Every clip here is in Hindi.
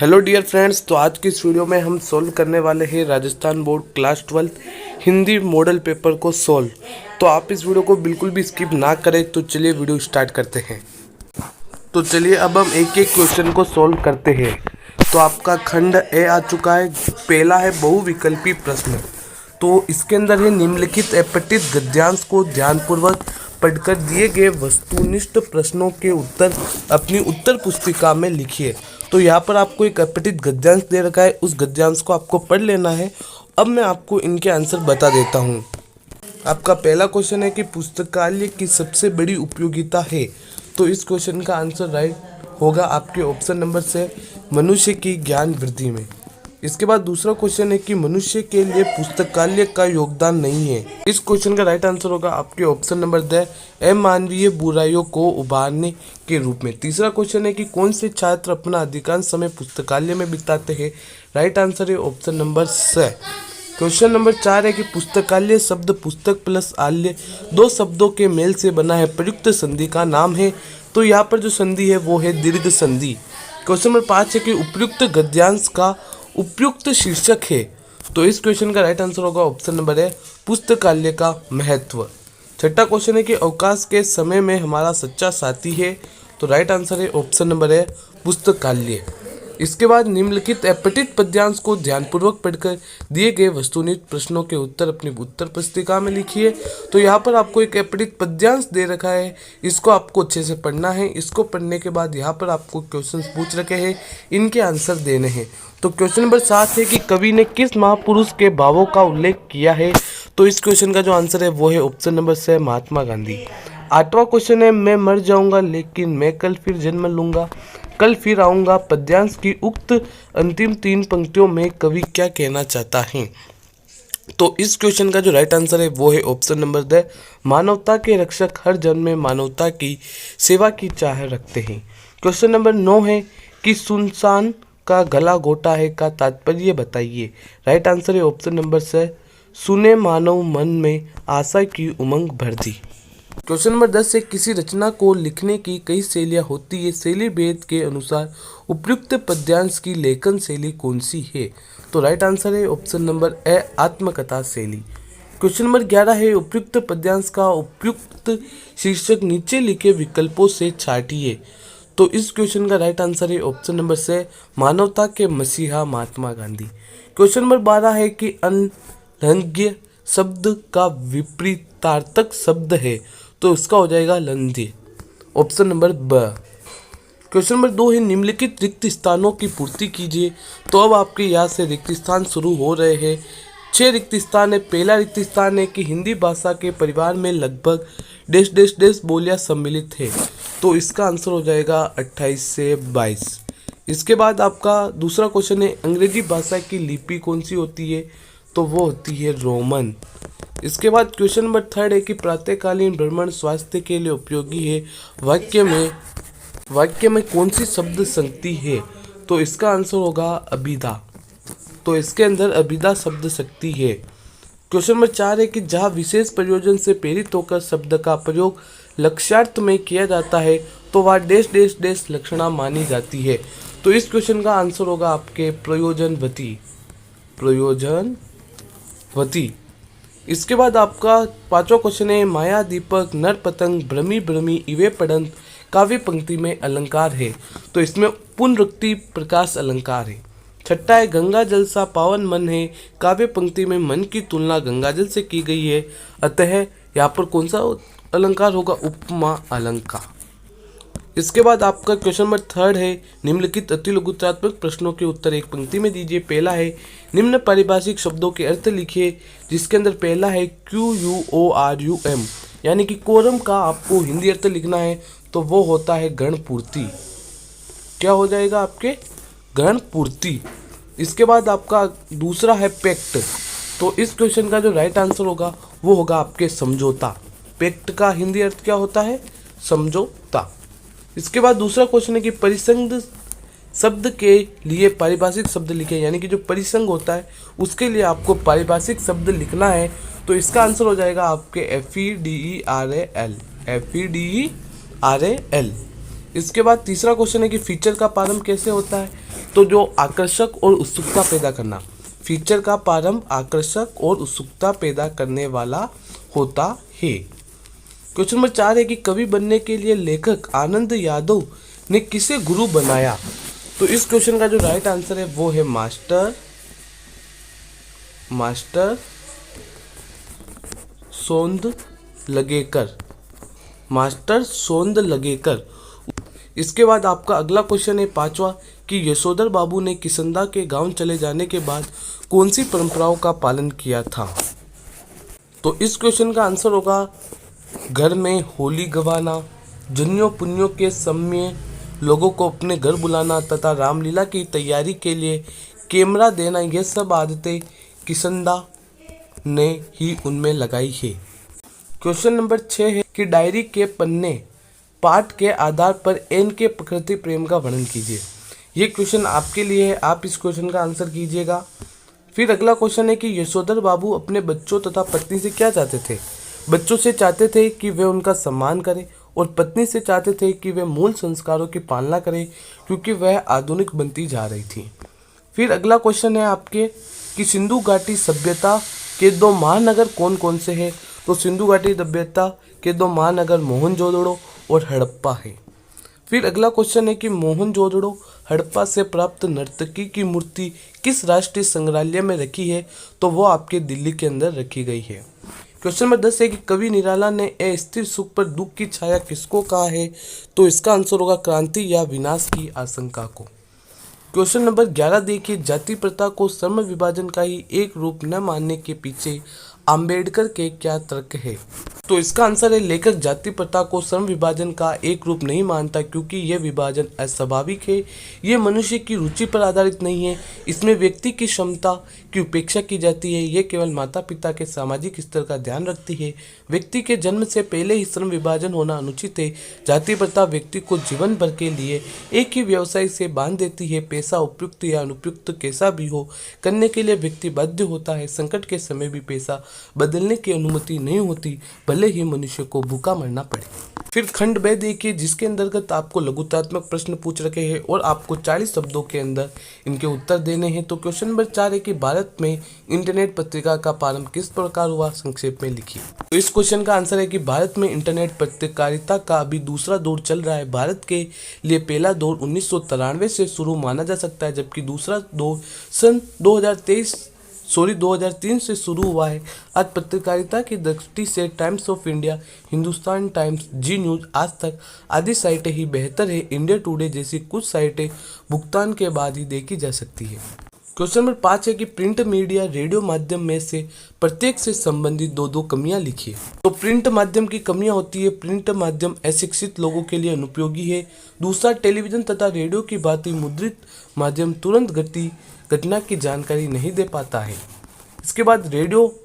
हेलो डियर फ्रेंड्स, तो आज की इस वीडियो में हम सॉल्व करने वाले हैं Rajasthan board class 12 Hindi model paper को सॉल्व। तो आप इस वीडियो को बिल्कुल भी स्किप ना करें। तो चलिए वीडियो स्टार्ट करते हैं। तो चलिए अब हम एक एक क्वेश्चन को सॉल्व करते हैं। तो आपका खंड ए आ चुका है। पहला है बहुविकल्पी प्रश्न। तो इसके अंदर है निम्नलिखित अपठित गद्यांश को ध्यानपूर्वक पढ़कर दिए गए वस्तुनिष्ठ प्रश्नों के उत्तर अपनी उत्तर पुस्तिका में लिखिए। तो यहाँ पर आपको एक अपठित गद्यांश दे रखा है, उस गद्यांश को आपको पढ़ लेना है। अब मैं आपको इनके आंसर बता देता हूँ। आपका पहला क्वेश्चन है कि पुस्तकालय की सबसे बड़ी उपयोगिता है। तो इस क्वेश्चन का आंसर राइट होगा आपके ऑप्शन नंबर से मनुष्य की ज्ञान वृद्धि में। इसके बाद दूसरा क्वेश्चन है कि मनुष्य के लिए पुस्तकालय का योगदान नहीं है। इस क्वेश्चन का राइट आंसर होगा आपके ऑप्शन नंबर द अमानवीय बुराइयों को उभारने के रूप में। तीसरा क्वेश्चन है कि कौन से छात्र अपना अधिकांश समय पुस्तकालय में बिताते हैं। राइट आंसर है ऑप्शन नंबर स। क्वेश्चन नंबर 4 है कि पुस्तकालय शब्द पुस्तक प्लस आल्य दो शब्दों के मेल से बना है, प्रयुक्त संधि का नाम है। तो यहाँ पर जो संधि है वो है दीर्घ संधि। क्वेश्चन नंबर 5 है कि उपयुक्त गद्यांश का उपयुक्त शीर्षक है। तो इस क्वेश्चन का राइट आंसर होगा ऑप्शन नंबर है पुस्तकालय का महत्व। छठा क्वेश्चन है कि अवकाश के समय में हमारा सच्चा साथी है। तो राइट आंसर है ऑप्शन नंबर है पुस्तकालय। इसके बाद निम्नलिखित अपठित पद्यांश को ध्यानपूर्वक पढ़कर दिए गए वस्तुनिष्ठ प्रश्नों के उत्तर अपनी उत्तर पुस्तिका में लिखिए। तो यहाँ पर आपको एक अपठित पद्यांश दे रखा है, इसको आपको अच्छे से पढ़ना है। इसको पढ़ने के बाद यहाँ पर आपको क्वेश्चंस पूछ रखे हैं, इनके आंसर देने हैं। तो क्वेश्चन नंबर 7 है कि कवि ने किस महापुरुष के भावों का उल्लेख किया है। तो इस क्वेश्चन का जो आंसर है वो है ऑप्शन नंबर से महात्मा गांधी। 8वां क्वेश्चन है मैं मर जाऊंगा लेकिन मैं कल फिर जन्म लूंगा, कल फिर आऊंगा। पद्यांश की उक्त अंतिम 3 पंक्तियों में कवि क्या कहना चाहता है। तो इस क्वेश्चन का जो राइट आंसर है वो है ऑप्शन नंबर द मानवता के रक्षक हर जन्म में मानवता की सेवा की चाह रखते हैं। क्वेश्चन नंबर 9 है कि सुनसान का गला घोटा है का तात्पर्य बताइए। राइट आंसर है ऑप्शन नंबर से सुने मानव मन में आशा की उमंग भर दी। क्वेश्चन नंबर 10 है किसी रचना को लिखने की कई शैलियाँ होती है, शैली भेद के अनुसार उपयुक्त पद्यांश की लेखन शैली कौन सी है। तो राइट आंसर है ऑप्शन नंबर ए आत्मकथा शैली। क्वेश्चन नंबर 11 है उपयुक्त पद्यांश का उपयुक्त शीर्षक नीचे लिखे विकल्पों से छांटिए। तो इस क्वेश्चन का राइट आंसर है ऑप्शन नंबर से मानवता के मसीहा महात्मा गांधी। क्वेश्चन नंबर 12 है कि अनलंघ्य शब्द का विपरीतार्थक शब्द है। तो इसका हो जाएगा लंघ्य, ऑप्शन नंबर ब। क्वेश्चन नंबर 2 है निम्नलिखित रिक्त स्थानों की पूर्ति कीजिए। तो अब आपके यहाँ से रिक्त स्थान शुरू हो रहे हैं। 6 रिक्त स्थान है। पहला रिक्त स्थान है कि हिंदी भाषा के परिवार में लगभग डैश डैश डैश बोलियां सम्मिलित है। तो इसका आंसर हो जाएगा 28 से 22। इसके बाद आपका दूसरा क्वेश्चन है अंग्रेजी भाषा की लिपि कौन सी होती है। तो वो होती है रोमन। इसके बाद क्वेश्चन नंबर 3 है कि प्रातःकालीन भ्रमण स्वास्थ्य के लिए उपयोगी है। वाक्य में कौन सी शब्द शक्ति है। तो इसका आंसर होगा अभिधा। तो इसके अंदर अभिधा शब्द शक्ति है। क्वेश्चन नंबर 4 है कि जहाँ विशेष प्रयोजन से प्रेरित होकर शब्द का प्रयोग लक्ष्यार्थ में किया जाता है तो वह डैश डैश डैश लक्षणा मानी जाती है। तो इस क्वेश्चन का आंसर होगा आपके प्रयोजनवती। इसके बाद आपका 5वां क्वेश्चन है माया दीपक नर पतंग भ्रमी भ्रमी इवे पड़ंत काव्य पंक्ति में अलंकार है। तो इसमें पुनरुक्ति प्रकाश अलंकार है। 6 है गंगा जल सा पावन मन है, काव्य पंक्ति में मन की तुलना गंगा जल से की गई है, अतः यहाँ पर कौन सा अलंकार होगा, उपमा अलंकार। इसके बाद आपका क्वेश्चन नंबर 3 है निम्नलिखित अति लघुत्रात्मक प्रश्नों के उत्तर एक पंक्ति में दीजिए। पहला है निम्न पारिभाषिक शब्दों के अर्थ लिखिए, जिसके अंदर पहला है QUORUM, यानी कि कोरम का आपको हिंदी अर्थ लिखना है। तो वो होता है गण पूर्ति। क्या हो जाएगा आपके गण पूर्ति। इसके बाद आपका दूसरा है पैक्ट। तो इस क्वेश्चन का जो राइट आंसर होगा वो होगा आपके समझौता। पैक्ट का हिंदी अर्थ क्या होता है, समझौता। इसके बाद दूसरा क्वेश्चन है कि परिसंग शब्द के लिए पारिभाषिक शब्द लिखे, यानी कि जो परिसंग होता है उसके लिए आपको पारिभाषिक शब्द लिखना है। तो इसका आंसर हो जाएगा आपके FEDERAL। इसके बाद तीसरा क्वेश्चन है कि फीचर का प्रारंभ कैसे होता है। तो जो आकर्षक और उत्सुकता पैदा करना, फीचर का प्रारंभ आकर्षक और उत्सुकता पैदा करने वाला होता है। क्वेश्चन नंबर 4 है कि कवि बनने के लिए लेखक आनंद यादव ने किसे गुरु बनाया। तो इस क्वेश्चन का जो राइट आंसर है वो है मास्टर सोंदलगेकर, मास्टर सोंदलगेकर। इसके बाद आपका अगला क्वेश्चन है 5वां कि यशोधर बाबू ने किसंदा के गांव चले जाने के बाद कौन सी परंपराओं का पालन किया था। तो इस क्वेश्चन का आंसर होगा घर में होली गवाना, जन्यों पुण्यों के समय लोगों को अपने घर बुलाना तथा रामलीला की तैयारी के लिए कैमरा देना, यह सब आदतें किसंदा ने ही उनमें लगाई है। क्वेश्चन नंबर 6 है कि डायरी के पन्ने पाठ के आधार पर एन के प्रकृति प्रेम का वर्णन कीजिए। ये क्वेश्चन आपके लिए है, आप इस क्वेश्चन का आंसर कीजिएगा। फिर अगला क्वेश्चन है कि यशोधर बाबू अपने बच्चों तथा पत्नी से क्या चाहते थे। बच्चों से चाहते थे कि वे उनका सम्मान करें और पत्नी से चाहते थे कि वे मूल संस्कारों की पालना करें क्योंकि वह आधुनिक बनती जा रही थी। फिर अगला क्वेश्चन है आपके कि सिंधु घाटी सभ्यता के 2 महानगर कौन कौन से हैं। तो सिंधु घाटी सभ्यता के 2 महानगर मोहनजोदड़ो और हड़प्पा है। फिर अगला क्वेश्चन है कि मोहनजोदड़ो हड़प्पा से प्राप्त नर्तकी की मूर्ति किस राष्ट्रीय संग्रहालय में रखी है। तो वो आपके दिल्ली के अंदर रखी गई है। क्वेश्चन नंबर 10 है कि कवि निराला ने अस्थिर सुख पर दुख की छाया किसको कहा है। तो इसका आंसर होगा क्रांति या विनाश की आशंका को। क्वेश्चन नंबर 11 देखिए, जाति प्रथा को श्रम विभाजन का ही एक रूप न मानने के पीछे अंबेडकर के क्या तर्क है। तो इसका आंसर है लेखक जाति प्रथा को श्रम विभाजन का एक रूप नहीं मानता क्योंकि यह विभाजन अस्वाभाविक है, ये मनुष्य की रुचि पर आधारित नहीं है, इसमें व्यक्ति की क्षमता की उपेक्षा की जाती है, ये केवल माता पिता के सामाजिक स्तर का ध्यान रखती है, व्यक्ति के जन्म से पहले ही श्रम विभाजन होना अनुचित है। जाति प्रथा व्यक्ति को जीवन भर के लिए एक ही व्यवसाय से बांध देती है, पैसा उपयुक्त या अनुपयुक्त कैसा भी हो करने के लिए व्यक्ति बाध्य होता है, संकट के समय भी पैसा बदलने की अनुमति नहीं होती, भले ही मनुष्य को भूखा मरना पड़े। फिर खंड ब देखिए जिसके अंतर्गत आपको लघुतात्मक प्रश्न पूछ रखे हैं और आपको 40 शब्दों के अंदर इनके उत्तर देने हैं। तो क्वेश्चन नंबर 4 है कि भारत में इंटरनेट पत्रिका का प्रारंभ किस प्रकार हुआ, संक्षेप में लिखिए। तो इस क्वेश्चन का आंसर है कि भारत में इंटरनेट पत्रकारिता का अभी दूसरा दौर चल रहा है। भारत के लिए पहला दौर 1993 से शुरू माना जा सकता है, जबकि दूसरा दौर सन 2003 से शुरू हुआ है। आज पत्रकारिता की दृष्टि से Times of India, Hindustan Times, Zee News, Aaj Tak आदि साइटें ही बेहतर है। इंडिया टुडे जैसी कुछ साइटें भुगतान के बाद ही देखी जा सकती है। क्वेश्चन नंबर 5 है कि प्रिंट मीडिया रेडियो माध्यम में से प्रत्येक से संबंधित 2 कमियां लिखिए। तो प्रिंट माध्यम की कमियां होती है, प्रिंट माध्यम अशिक्षित लोगों के लिए अनुपयोगी है। दूसरा, टेलीविजन तथा रेडियो की भांति मुद्रित माध्यम तुरंत घटना की जानकारी नहीं दे पाता है। इसके बाद रेडियो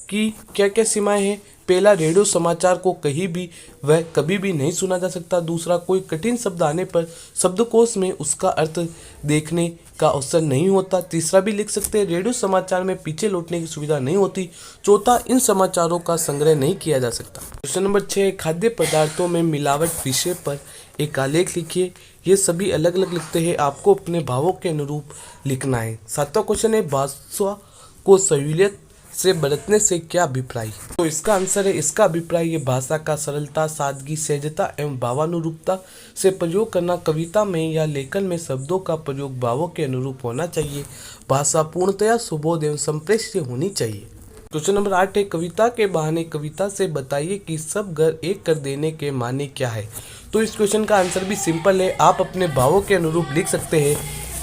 की क्या क्या सीमाएं हैं। पहला, रेडियो समाचार को कहीं भी वह कभी भी नहीं सुना जा सकता। दूसरा, कोई कठिन शब्द आने पर शब्दकोश में उसका अर्थ देखने का अवसर नहीं होता। तीसरा भी लिख सकते हैं, रेडियो समाचार में पीछे लौटने की सुविधा नहीं होती। चौथा, इन समाचारों का संग्रह नहीं किया जा सकता। क्वेश्चन नंबर 6, खाद्य पदार्थों में मिलावट विषय पर एक आलेख लिखिए। ये सभी अलग अलग लिखते हैं, आपको अपने भावों के अनुरूप लिखना है। 7वां क्वेश्चन है, भाषा को सहूलियत से बरतने से क्या अभिप्राय। तो इसका आंसर है, इसका अभिप्राय ये भाषा का सरलता, सादगी, सहजता एवं भावानुरूपता से प्रयोग करना। कविता में या लेखन में शब्दों का प्रयोग भावों के अनुरूप होना चाहिए। भाषा पूर्णतया सुबोध एवं संप्रेष्य होनी चाहिए। क्वेश्चन नंबर 8 है, कविता के बहाने कविता से बताइए कि सब घर एक कर देने के माने क्या है। तो इस क्वेश्चन का आंसर भी सिंपल है, आप अपने भावों के अनुरूप लिख सकते हैं।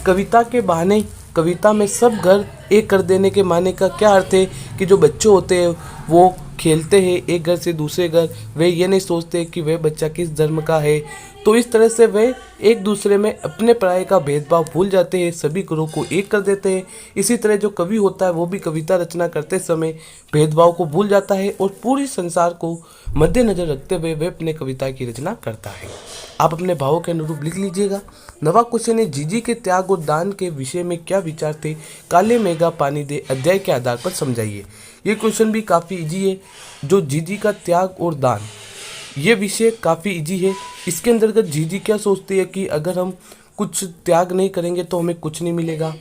कविता के बहाने कविता में सब घर एक कर देने के माने का क्या अर्थ है कि जो बच्चे होते हैं वो खेलते हैं एक घर से दूसरे घर, वे ये नहीं सोचते कि वह बच्चा किस धर्म का है। तो इस तरह से वे एक दूसरे में अपने पराये का भेदभाव भूल जाते हैं, सभी घरों को एक कर देते हैं। इसी तरह जो कवि होता है वो भी कविता रचना करते समय भेदभाव को भूल जाता है और पूरी संसार को मद्देनजर रखते हुए वह अपने कविता की रचना करता है। आप अपने भावों के अनुरूप लिख लीजिएगा। 9वां क्वेश्चन है, जीजी के त्याग और दान के विषय में क्या विचार थे, काले मेघा पानी दे अध्याय के आधार पर समझाइए। ये क्वेश्चन भी काफ़ी इजी है। जो जीजी का त्याग और दान, ये विषय काफ़ी इजी है। इसके अंतर्गत जीजी क्या सोचती है कि अगर हम कुछ त्याग नहीं करेंगे तो हमें कुछ नहीं मिलेगा।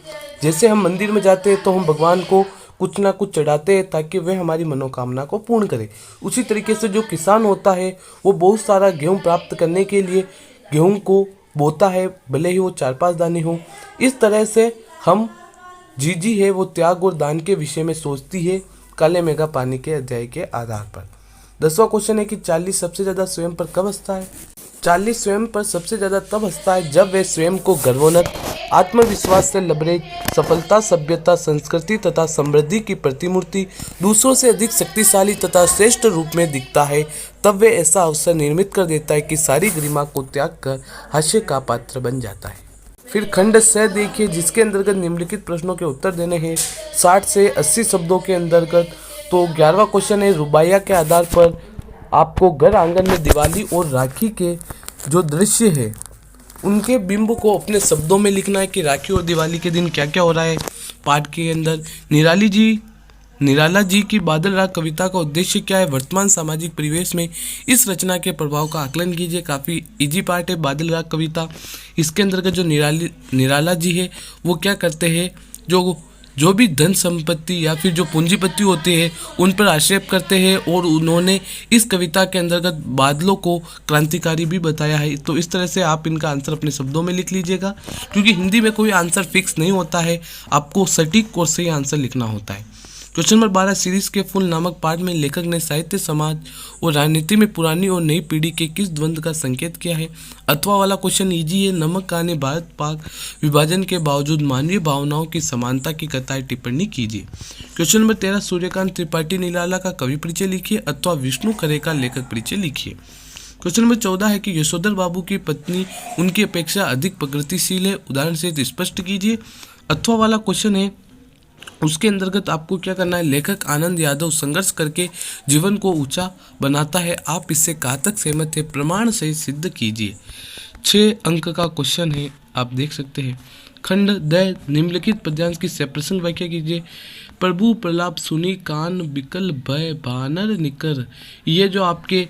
जैसे हम मंदिर में जाते हैं तो हम भगवान को कुछ ना कुछ चढ़ाते हैं ताकि वह हमारी मनोकामना को पूर्ण करे। उसी तरीके से जो किसान होता है वो बहुत सारा गेहूँ प्राप्त करने के लिए गेहूँ को बोता है, भले ही वो 4-5 दाने हो। इस तरह से हम जीजी है वो त्याग और दान के विषय में सोचती है काले मेघा पानी के अध्याय के आधार पर। 10वां क्वेश्चन है कि चार्ली सबसे ज़्यादा स्वयं पर कब हंसता है। चार्ली स्वयं पर सबसे ज़्यादा तब हंसता है जब वह स्वयं को गर्वोन्नत, आत्मविश्वास से लबरेज, सफलता, सभ्यता, संस्कृति तथा समृद्धि की प्रतिमूर्ति, दूसरों से अधिक शक्तिशाली तथा श्रेष्ठ रूप में दिखता है। तब वह ऐसा अवसर निर्मित कर देता है कि सारी गरिमा को त्याग कर हास्य का पात्र बन जाता है। फिर खंड स देखिए, जिसके अंतर्गत निम्नलिखित प्रश्नों के उत्तर देने हैं 60 से 80 शब्दों के अंतर्गत। तो 11वां क्वेश्चन है, रुबाइया के आधार पर आपको घर आंगन में दिवाली और राखी के जो दृश्य है उनके बिंब को अपने शब्दों में लिखना है कि राखी और दिवाली के दिन क्या क्या हो रहा है। पाठ के अंदर निराला जी की बादल राग कविता का उद्देश्य क्या है। वर्तमान सामाजिक परिवेश में इस रचना के प्रभाव का आकलन कीजिए। काफ़ी इजी पार्ट है बादल राग कविता। इसके अंतर्गत जो निराला जी है वो क्या करते हैं, जो भी धन संपत्ति या फिर जो पूंजीपति होते हैं उन पर आक्षेप करते हैं और उन्होंने इस कविता के अंतर्गत बादलों को क्रांतिकारी भी बताया है। तो इस तरह से आप इनका आंसर अपने शब्दों में लिख लीजिएगा, क्योंकि हिंदी में कोई आंसर फिक्स नहीं होता है, आपको सटीक और सही आंसर लिखना होता है। क्वेश्चन नंबर 12, सीरीज के फूल नामक पाठ में लेखक ने साहित्य, समाज और राजनीति में पुरानी और नई पीढ़ी के किस द्वंद्व का संकेत किया है। अथवा वाला क्वेश्चन इजी है। नमक कहानी भारत पाक विभाजन के बावजूद मानवीय भावनाओं की समानता की कथाएं टिप्पणी कीजिए। क्वेश्चन नंबर 13, सूर्यकांत त्रिपाठी निराला का कवि परिचय लिखिए अथवा विष्णु खरे का लेखक परिचय लिखिए। क्वेश्चन नंबर 14 है कि यशोधर बाबू की पत्नी उनकी अपेक्षा अधिक प्रगतिशील है, उदाहरण से स्पष्ट कीजिए। अथवा वाला क्वेश्चन है, उसके अंतर्गत आपको क्या करना है, लेखक आनंद यादव संघर्ष करके जीवन को ऊंचा बनाता है, आप इससे कहाँ तक सहमत है, प्रमाण से सिद्ध कीजिए। 6 अंक का क्वेश्चन है, आप देख सकते हैं। खंड द, निम्नलिखित पद्यांश की सप्रसंग व्याख्या कीजिए। प्रभु प्रलाप सुनी कान बिकल भय बानर निकर, ये जो आपके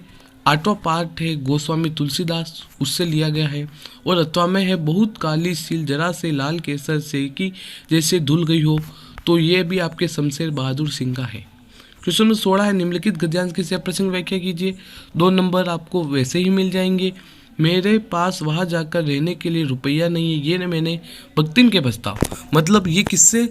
8वां पाठ है गोस्वामी तुलसीदास उससे लिया गया है। और अथवा में है, बहुत काली सील जरा से लाल केसर से की जैसे धुल गई हो, तो ये भी आपके शमशेर बहादुर सिंह का है। क्वेश्चन नंबर 16 है, निम्नलिखित गद्यांश की सप्रसंग व्याख्या कीजिए। 2 नंबर आपको वैसे ही मिल जाएंगे। मेरे पास वहाँ जाकर रहने के लिए रुपया नहीं है, ये मैंने भक्तिन के प्रस्ताव, मतलब ये किससे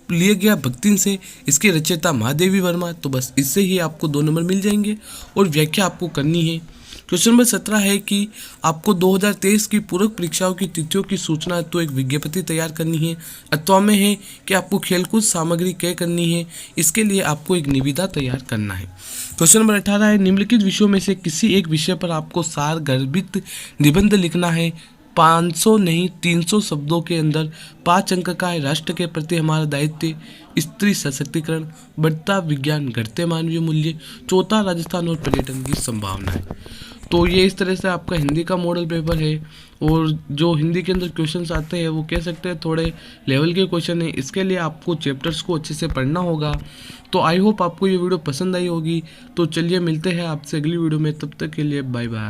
लिया गया, भक्तिन से। इसके रचयिता महादेवी वर्मा, तो बस इससे ही आपको 2 नंबर मिल जाएंगे और व्याख्या आपको करनी है। क्वेश्चन नंबर 17 है कि आपको 2023 की पूरक परीक्षाओं की तिथियों की सूचना तो एक विज्ञप्ति तैयार करनी है। अथवा में है कि आपको खेलकूद सामग्री क्या करनी है, इसके लिए आपको एक निविदा तैयार करना है। क्वेश्चन नंबर 18 है, निम्नलिखित विषयों में से किसी एक विषय पर आपको सार गर्भित निबंध लिखना है। 500 नहीं 300 शब्दों के अंदर। 5 अंक का है, राष्ट्र के प्रति हमारा दायित्व, स्त्री सशक्तिकरण, बढ़ता विज्ञान, घटते मानवीय मूल्य, चौथा राजस्थान और पर्यटन की संभावना है। तो ये इस तरह से आपका हिंदी का मॉडल पेपर है। और जो हिंदी के अंदर क्वेश्चंस आते हैं वो कह सकते हैं थोड़े लेवल के क्वेश्चन है। इसके लिए आपको चैप्टर्स को अच्छे से पढ़ना होगा। तो आई होप आपको ये वीडियो पसंद आई होगी। तो चलिए मिलते हैं आपसे अगली वीडियो में, तब तक के लिए बाय बाय।